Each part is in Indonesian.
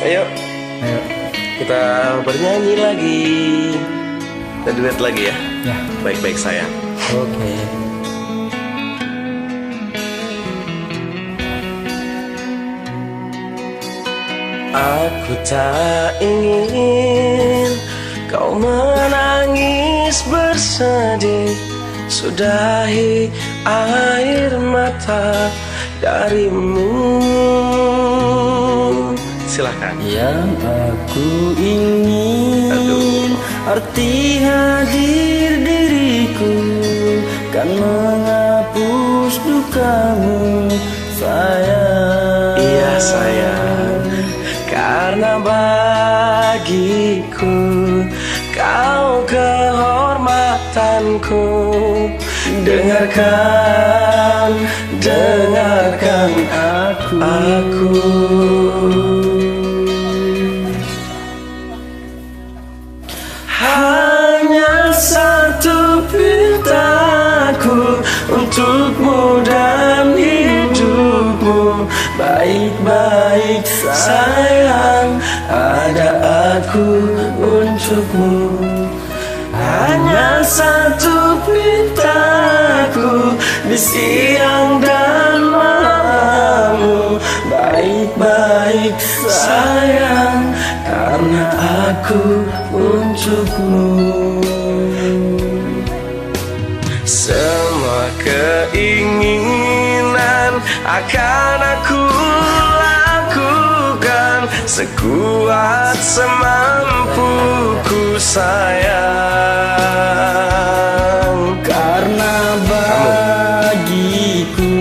Ayo, Ayo. kita bernyanyi lagi. Kita duet lagi ya. Ya. Baik-baik sayang. Oke. Aku tak ingin kau menangis bersedih. Sudahi air mata darimu. Silahkan. Yang aku ingin, arti hadir diriku kan menghapus dukamu, sayang. Iya sayang, karena bagiku kau kehormatanku. Dengarkan aku. Hanya satu pintaku untukmu dan hidupmu. Baik-baik sayang, ada aku untukmu. Hanya satu pintaku di siang dan malammu. Baik-baik sayang, karena aku untukmu. Semua keinginan akan aku lakukan sekuat semampuku sayang. Karena bagiku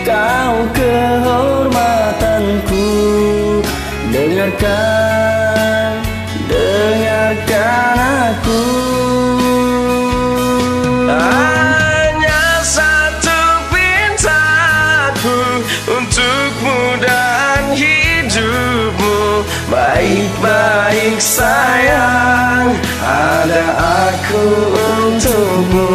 kau kehormatanku. Dengarkan aku. Hanya satu pintaku untukmu dan hidupmu. Baik-baik sayang, ada aku untukmu.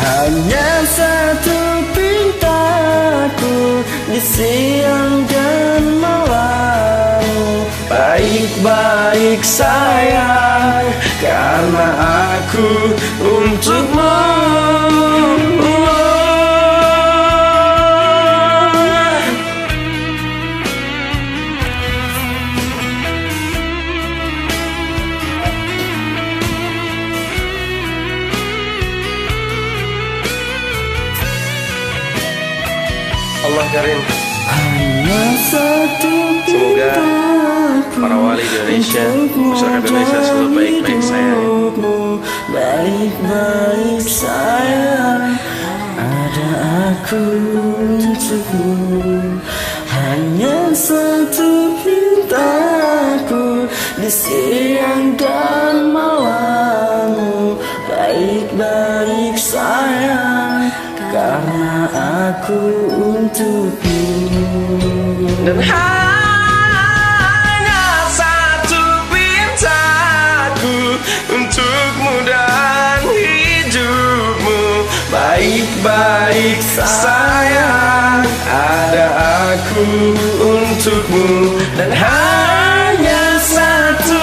Hanya satu pintaku di siang dan malam. Baik-baik sayang, karena aku untukmu. Allah karim. Hanya satu Semoga para wali di Indonesia, masyarakat Indonesia selalu baik-baik sayang. Baik-baik sayang, ada aku untukmu. Hanya satu pintaku di siang dan malam. Baik-baik sayang, karena aku untukmu. Dan hanya satu pintaku untukmu dan hidupmu. Baik-baik sayang, ada aku untukmu. Dan hanya satu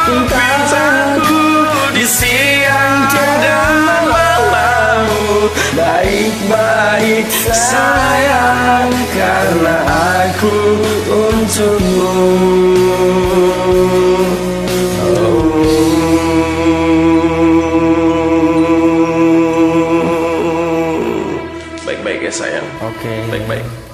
pintaku di siang dan malammu. Baik-baik sayang, karena aku untukmu. Baik-baik ya sayang. Oke. Baik-baik.